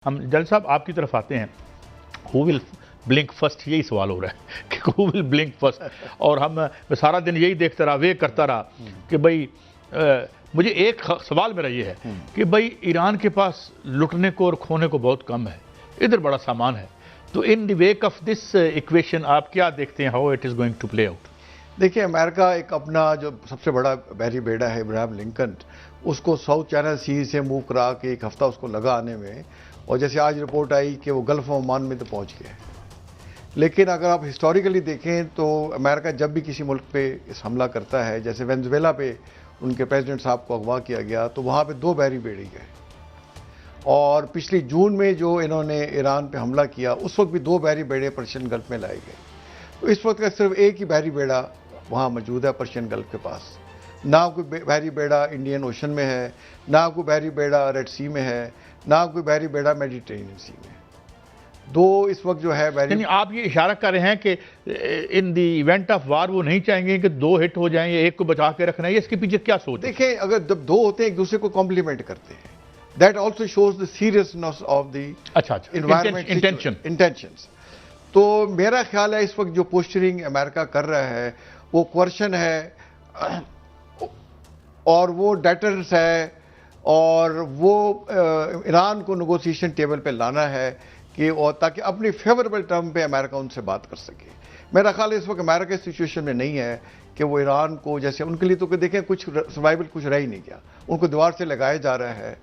हम जल साहब आपकी तरफ आते हैं। हु विल ब्लिंक फर्स्ट, यही सवाल हो रहा है कि हु विल ब्लिंक फर्स्ट। और हम सारा दिन यही देखता रहा, वे करता रहा कि भाई मुझे एक सवाल मेरा ये है कि भाई ईरान के पास लुटने को और खोने को बहुत कम है, इधर बड़ा सामान है। तो in the wake of this equation आप क्या देखते हैं, how it is going to play out? देखिए, अमेरिका एक अपना जो सबसे बड़ा बहरी बेड़ा है इब्राहिम लिंकन, उसको साउथ चाइना सी से मूव करा के एक हफ्ता उसको लगा आने में, और जैसे आज रिपोर्ट आई कि वो गल्फ ऑफ ओमान में तो पहुंच गया है। लेकिन अगर आप हिस्टोरिकली देखें तो अमेरिका जब भी किसी मुल्क पे इस हमला करता है, जैसे वेनेजुएला पे उनके प्रेसिडेंट साहब को अगवा किया गया, तो वहाँ पे 2 बहरी बेड़े गए। और पिछली जून में जो इन्होंने ईरान पे हमला किया, उस वक्त भी 2 बहरी बेड़े पर्शियन गल्फ में लाए गए। तो इस वक्त का सिर्फ एक ही बहरी बेड़ा वहाँ मौजूद है पर्शियन गल्फ के पास। ना कोई बहरी बेड़ा इंडियन ओशन में है, ना कोई बहरी बेड़ा रेड सी में है, ना कोई बहरी बेड़ा मेडिटेरेनियन सी में। 2 इस वक्त जो है बहरी। आप ये इशारा कर रहे हैं कि in the event of war वो नहीं चाहेंगे कि 2 हिट हो जाएं, एक को बचा के रखना है। इसके पीछे क्या सोच? देखिए, अगर जब 2 होते हैं एक दूसरे को कॉम्प्लीमेंट करते हैं, that also shows the seriousness of the environment intentions. तो मेरा ख्याल है इस वक्त जो पोस्चरिंग अमेरिका कर रहा है वो क्वेश्चन है, और वो डेटर्स है, और वो ईरान को नेगोशिएशन टेबल पे लाना है कि, और ताकि अपनी फेवरेबल टर्म पे अमेरिका उनसे बात कर सके। मेरा ख्याल इस वक्त अमेरिका इस सिचुएशन में नहीं है कि वो ईरान को, जैसे उनके लिए तो देखें कुछ सर्वाइवल कुछ रह ही नहीं गया, उनको दीवार से लगाया जा रहा है।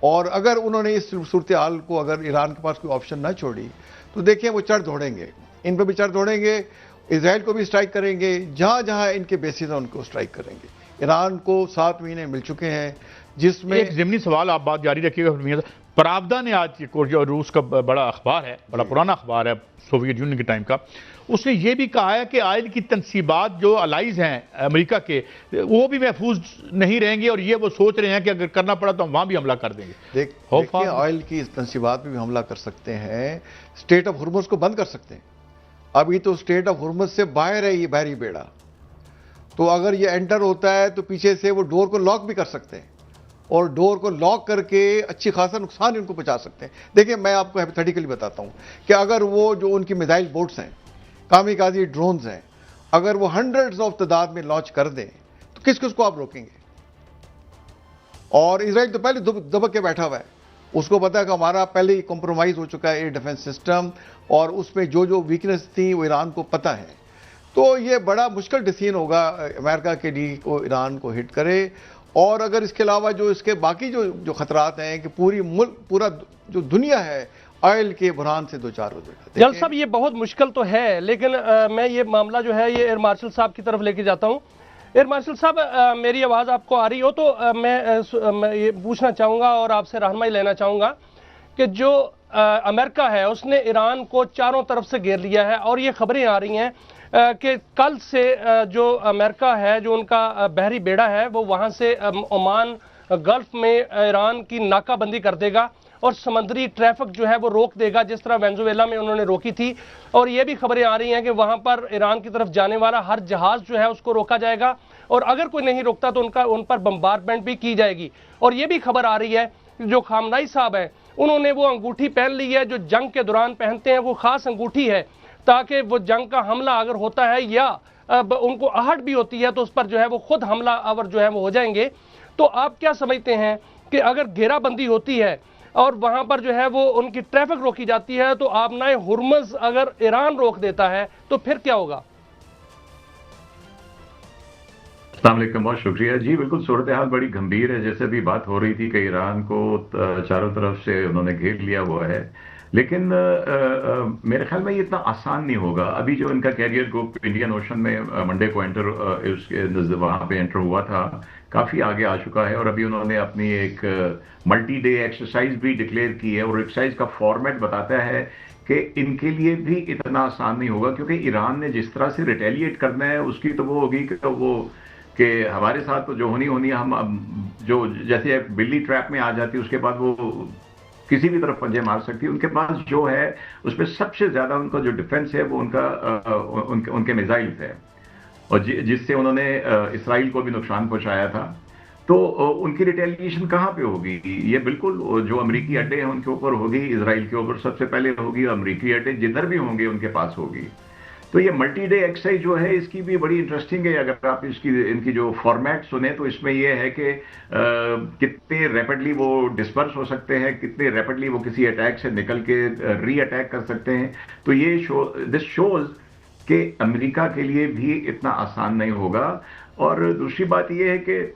और अगर उन्होंने इस सूरत हाल को, अगर ईरान के पास कोई ऑप्शन ना छोड़ी, तो देखिए वो चढ़ दौड़ेंगे, इन पर भी चढ़ दौड़ेंगे, इसराइल को भी स्ट्राइक करेंगे, जहां जहां इनके बेसिस हैं उनको स्ट्राइक करेंगे। ईरान को 7 महीने मिल चुके हैं, जिसमें एक ज़िमनी सवाल, आप बात जारी रखिएगा। परावदा ने आज, जो रूस का बड़ा अखबार है, बड़ा पुराना अखबार है सोवियत यूनियन के टाइम का, उसने ये भी कहा है कि आयल की तनसीबात जो अलाइज हैं अमेरिका के, वो भी महफूज नहीं रहेंगे, और ये वो सोच रहे हैं कि अगर करना पड़ा तो हम वहां भी हमला कर देंगे। देखिए, ऑयल की तनसीबात में भी हमला कर सकते हैं, स्टेट ऑफ हुर्मुज को बंद कर सकते हैं। अभी तो स्टेट ऑफ हुर्मुज से बाहर है ये बहरी बेड़ा, तो अगर ये एंटर होता है तो पीछे से वो डोर को लॉक भी कर सकते हैं, और डोर को लॉक करके अच्छी खासा नुकसान इनको पहुंचा सकते हैं। देखिए, मैं आपको हाइपोथेटिकली बताता हूं कि अगर वो जो उनकी मिसाइल बोट्स हैं, कामिकाजी ड्रोन्स हैं, अगर वो हंड्रेड्स ऑफ तादाद में लॉन्च कर दें, तो किस किस को आप रोकेंगे? और इसराइल तो पहले दबक के बैठा हुआ है, उसको पता है कि हमारा पहले ही कॉम्प्रोमाइज हो चुका है एयर डिफेंस सिस्टम, और उसमें जो जो वीकनेस थी वो ईरान को पता है। तो ये बड़ा मुश्किल डिसीजन होगा अमेरिका के लिए को ईरान को हिट करे। और अगर इसके अलावा जो इसके बाकी जो खतरात हैं कि पूरा जो दुनिया है ऑयल के बुरहान से 2-4 हो जाएगा। जल साहब, ये बहुत मुश्किल तो है, लेकिन मैं ये मामला जो है ये एयर मार्शल साहब की तरफ लेके जाता हूँ। एयर मार्शल साहब, मेरी आवाज़ आपको आ रही हो तो मैं ये पूछना चाहूँगा और आपसे रहनुमाई लेना चाहूँगा कि जो अमेरिका है उसने ईरान को चारों तरफ से घेर लिया है, और ये खबरें आ रही हैं कि कल से जो अमेरिका है, जो उनका बहरी बेड़ा है, वो वहाँ से ओमान गल्फ में ईरान की नाकाबंदी कर देगा और समंदरी ट्रैफिक जो है वो रोक देगा, जिस तरह वेनेजुएला में उन्होंने रोकी थी। और ये भी खबरें आ रही हैं कि वहाँ पर ईरान की तरफ जाने वाला हर जहाज़ जो है उसको रोका जाएगा, और अगर कोई नहीं रोकता तो उन पर बम्बार्डमेंट भी की जाएगी। और ये भी खबर आ रही है जो खामनाई साहब हैं, उन्होंने वो अंगूठी पहन ली है जो जंग के दौरान पहनते हैं, वो खास अंगूठी है, ताकि वो जंग का हमला अगर होता है या उनको आहट भी होती है तो उस पर जो है वो खुद हमला आवर जो है वो हो जाएंगे। तो आप क्या समझते हैं कि अगर घेराबंदी होती है और वहां पर जो है वो उनकी ट्रैफिक रोकी जाती है, तो आबनाए हुर्मुज अगर ईरान रोक देता है तो फिर क्या होगा? अस्सलाम वालेकुम, बहुत शुक्रिया जी। बिल्कुल सूरत हाल बड़ी गंभीर है, जैसे भी बात हो रही थी कि ईरान को चारों तरफ से उन्होंने घेर लिया हुआ है, लेकिन मेरे ख्याल में ये इतना आसान नहीं होगा। अभी जो इनका कैरियर ग्रुप इंडियन ओशन में मंडे को वहाँ पे एंटर हुआ था, काफ़ी आगे आ चुका है, और अभी उन्होंने अपनी एक मल्टी डे एक्सरसाइज भी डिक्लेयर की है, और एक्सरसाइज का फॉर्मेट बताता है कि इनके लिए भी इतना आसान नहीं होगा, क्योंकि ईरान ने जिस तरह से रिटेलिएट करना है उसकी तो वो होगी कि हमारे साथ तो जो होनी है, हम जो जैसे बिल्ली ट्रैप में आ जाती है उसके बाद वो किसी भी तरफ पंजे मार सकती है। उनके पास जो है उसमें सबसे ज्यादा उनका जो डिफेंस है वो उनके मिसाइल्स है, और जिससे उन्होंने इसराइल को भी नुकसान पहुंचाया था। तो उनकी रिटेलिएशन कहाँ पे होगी? ये बिल्कुल जो अमेरिकी अड्डे हैं उनके ऊपर होगी, इजराइल के ऊपर सबसे पहले होगी, अमेरिकी अड्डे जिधर भी होंगे उनके पास होगी। तो ये मल्टी डे एक्सरसाइज जो है इसकी भी बड़ी इंटरेस्टिंग है। अगर आप इनकी जो फॉर्मेट सुने तो इसमें ये है कि कितने रैपिडली वो डिस्पर्स हो सकते हैं, कितने रैपिडली वो किसी अटैक से निकल के री अटैक कर सकते हैं। तो ये दिस शोज कि अमेरिका के लिए भी इतना आसान नहीं होगा। और दूसरी बात ये है कि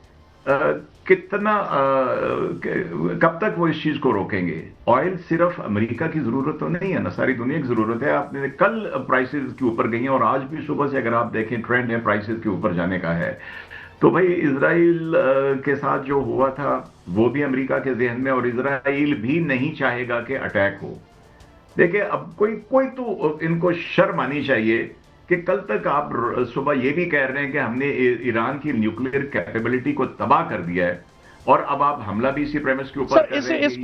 कितना कब तक वो इस चीज को रोकेंगे? ऑयल सिर्फ अमेरिका की जरूरत तो नहीं है ना, सारी दुनिया की जरूरत है। आपने कल प्राइसेस के ऊपर गई हैं और आज भी सुबह से अगर आप देखें ट्रेंड है प्राइसेस के ऊपर जाने का है। तो भाई इजराइल के साथ जो हुआ था वो भी अमेरिका के जहन में, और इजराइल भी नहीं चाहेगा कि अटैक हो। देखिए अब कोई तो इनको शर्म आनी चाहिए कि कल तक आप सुबह ये भी कह रहे हैं कि हमने ईरान की न्यूक्लियर कैपेबिलिटी को तबाह कर दिया है, और अब आप हमला भी इसी प्रेमिस के ऊपर कर रहे हैं। इस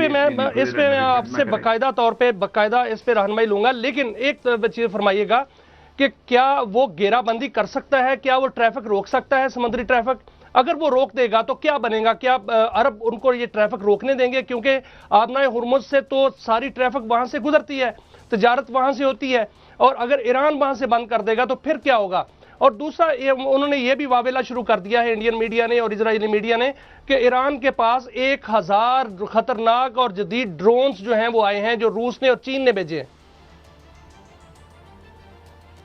पे मैं आपसे बाकायदा तौर पे इस पे रहनुमाई लूंगा, लेकिन एक चीज फरमाइएगा कि क्या वो घेराबंदी कर सकता है, क्या वो ट्रैफिक रोक सकता है, समुद्री ट्रैफिक? अगर वो रोक देगा तो क्या बनेगा? क्या अरब उनको ये ट्रैफिक रोकने देंगे? क्योंकि आबनाए हुर्मुज से तो सारी ट्रैफिक वहां से गुजरती है, तजारत वहां से होती है, और अगर ईरान वहां से बंद कर देगा तो फिर क्या होगा? और दूसरा उन्होंने ये भी वावेला शुरू कर दिया है इंडियन मीडिया ने और इजरायली मीडिया ने कि ईरान के पास 1000 खतरनाक और जदीद ड्रोन्स जो हैं वो आए हैं, जो रूस ने और चीन ने भेजे हैं।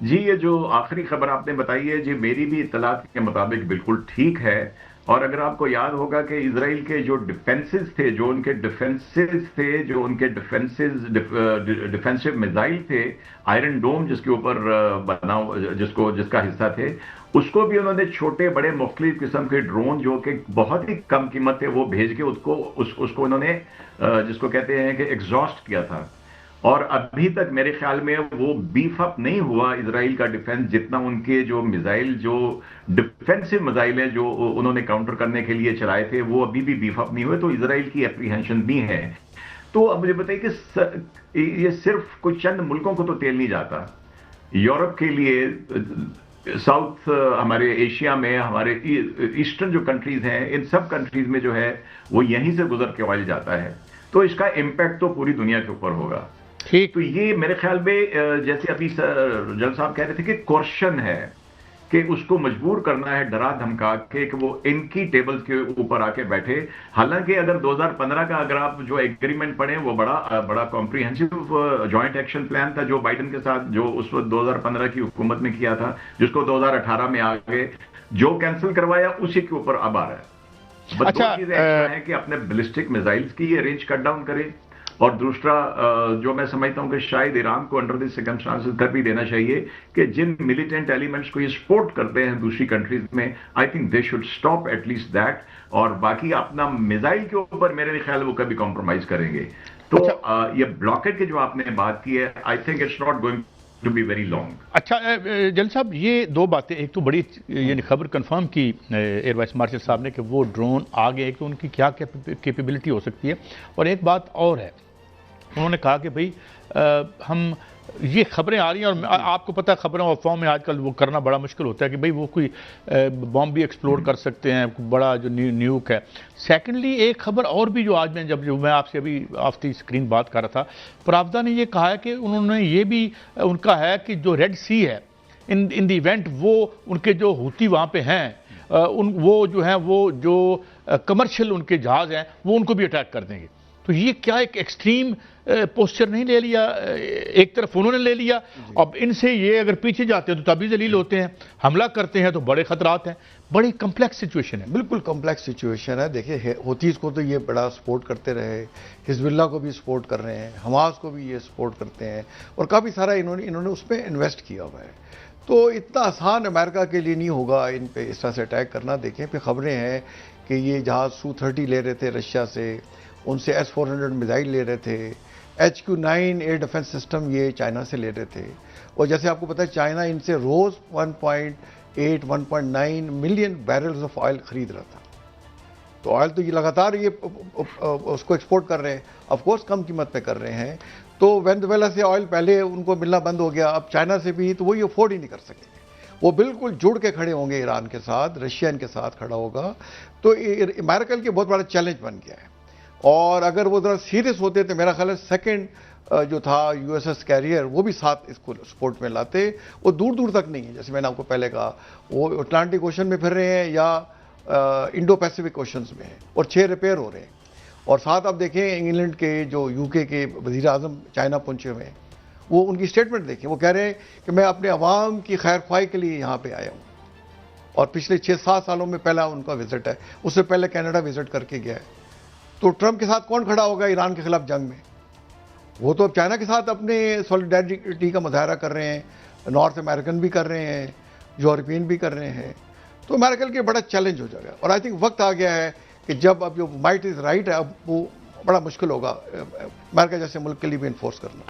जी, ये जो आखिरी खबर आपने बताई है जी, मेरी भी इत्तलात के मुताबिक बिल्कुल ठीक है। और अगर आपको याद होगा कि इजराइल के जो डिफेंसेस थे, जो उनके डिफेंसिव मिसाइल थे, आयरन डोम जिसके ऊपर जिसका हिस्सा थे, उसको भी उन्होंने छोटे बड़े मुख्तलिफ किस्म के ड्रोन जो कि बहुत ही कम कीमत थे वो भेज के उसको उन्होंने जिसको कहते हैं कि एग्जॉस्ट किया था। और अभी तक मेरे ख्याल में वो बीफ अप नहीं हुआ इजराइल का डिफेंस, जितना उनके जो मिसाइल, जो डिफेंसिव मिसाइल है जो उन्होंने काउंटर करने के लिए चलाए थे, वो अभी भी बीफ अप नहीं हुए। तो इजराइल की एप्रीहेंशन भी है। तो अब मुझे बताइए कि ये सिर्फ कुछ चंद मुल्कों को तो तेल नहीं जाता। यूरोप के लिए, साउथ हमारे एशिया में, हमारे ईस्टर्न जो कंट्रीज हैं, इन सब कंट्रीज में जो है वो यहीं से गुजर के ऑयल जाता है। तो इसका इम्पैक्ट तो पूरी दुनिया के ऊपर होगा। ठीक, तो ये मेरे ख्याल में जैसे अभी जल साहब कह रहे थे कि क्वेश्चन है कि उसको मजबूर करना है डरा धमका के कि वो इनकी टेबल के ऊपर आके बैठे। हालांकि अगर 2015 का अगर आप जो एग्रीमेंट पढ़े, वो बड़ा कॉम्प्रिहेंसिव जॉइंट एक्शन प्लान था जो बाइडेन के साथ जो उस वक्त 2015 की हुकूमत में किया था, जिसको 2018 में आगे जो कैंसिल करवाया उसी के ऊपर अब आ रहा है। बस दो चीजें है कि अपने बैलिस्टिक मिसाइल्स की ये रेंज कट डाउन करे, और दूसरा जो मैं समझता हूं कि शायद ईरान को अंडर दिस सर्कमस्टांसेस कर भी देना चाहिए कि जिन मिलिटेंट एलिमेंट्स को ये सपोर्ट करते हैं दूसरी कंट्रीज में, I think they should stop at least that. और बाकी अपना मिसाइल के ऊपर मेरे ख्याल वो कभी कॉम्प्रोमाइज करेंगे। तो ये ब्लॉकेट की जो आपने बात की है, I think it's not going to be very long. अच्छा जल साहब, ये दो बातें, एक तो बड़ी यानी खबर कंफर्म की एयर वाइस मार्शल साहब ने कि वो ड्रोन आ गए, एक तो उनकी क्या कैपेबिलिटी हो सकती है, और एक बात और है, उन्होंने कहा कि भाई हम ये खबरें आ रही हैं, और आपको पता है खबरों और अफवाहों में आजकल वो करना बड़ा मुश्किल होता है कि भाई वो कोई बॉम्ब भी एक्सप्लोड कर सकते हैं, बड़ा जो न्यूक है। सेकेंडली एक खबर और भी जो आज मैं आपसे अभी ऑफ द स्क्रीन बात कर रहा था, प्रावदा ने ये कहा है कि उन्होंने ये भी उनका है कि जो रेड सी है इन द इवेंट, वो उनके जो हूती वहाँ पे हैं, वो जो हैं वो जो कमर्शियल उनके जहाज़ हैं वो उनको भी अटैक कर देंगे। तो ये क्या एक एक्सट्रीम पोस्चर नहीं ले लिया? एक तरफ उन्होंने ले लिया, अब इनसे ये अगर पीछे जाते हैं तो तभी जलील होते हैं, हमला करते हैं तो बड़े खतरात हैं। बड़ी कम्प्लेक्स सिचुएशन है। बिल्कुल कम्प्लेक्स सिचुएशन है। देखिए हूतीस को तो ये बड़ा सपोर्ट करते रहे, हिजबुल्लाह को भी सपोर्ट कर रहे हैं, हमास को भी ये सपोर्ट करते हैं, और काफ़ी सारा इन्होंने उसमें इन्वेस्ट किया हुआ है। तो इतना आसान अमेरिका के लिए नहीं होगा इन पे इस तरह से अटैक करना। देखें फिर खबरें हैं कि ये जहाज़ Su-30 ले रहे थे रशिया से, उनसे S-400 मिसाइल ले रहे थे, HQ-9 एयर डिफेंस सिस्टम ये चाइना से ले रहे थे। और जैसे आपको पता है चाइना इनसे रोज़ 1.8-1.9 मिलियन बैरल्स ऑफ ऑयल खरीद रहा था। तो ऑयल तो ये लगातार ये उसको एक्सपोर्ट कर रहे हैं, ऑफ कोर्स कम कीमत पे कर रहे हैं। तो वेनेजुएला से ऑयल पहले उनको मिलना बंद हो गया, अब चाइना से भी, तो वो ये अफोर्ड ही नहीं कर सकेंगे। वो बिल्कुल जुड़ के खड़े होंगे ईरान के साथ, रशियन के साथ खड़ा होगा। तो अमेरिका के लिए बहुत बड़ा चैलेंज बन गया है। और अगर वो ज़रा सीरियस होते तो मेरा ख्याल है सेकेंड जो था यूएसएस कैरियर वो भी साथ इसको सपोर्ट में लाते। वो दूर दूर तक नहीं है, जैसे मैंने आपको पहले कहा, वो अटलांटिक ओशन में फिर रहे हैं या इंडो पैसिफिक ओशंस में हैं, और 6 रिपेयर हो रहे हैं। और साथ आप देखें इंग्लैंड के जो यूके के वज़ीर आज़म चाइना पहुंचे हुए हैं, वो उनकी स्टेटमेंट देखें, वो कह रहे हैं कि मैं अपने अवाम की खैर ख्वाही के लिए यहाँ पे आया हूँ। और पिछले 6-7 सालों में पहला उनका विजिट है, उससे पहले कनाडा विजिट करके गया है। तो ट्रंप के साथ कौन खड़ा होगा ईरान के खिलाफ जंग में? वो तो अब चाइना के साथ अपने सॉलिडेरिटी का मुजाहरा कर रहे हैं, नॉर्थ अमेरिकन भी कर रहे हैं, यूरोपियन भी कर रहे हैं। तो अमेरिका के लिए बड़ा चैलेंज हो जाएगा। और आई थिंक वक्त आ गया है कि जब अब जो माइट इज़ राइट है, अब वो बड़ा मुश्किल होगा अमेरिका जैसे मुल्क के लिए भी इन्फोर्स करना।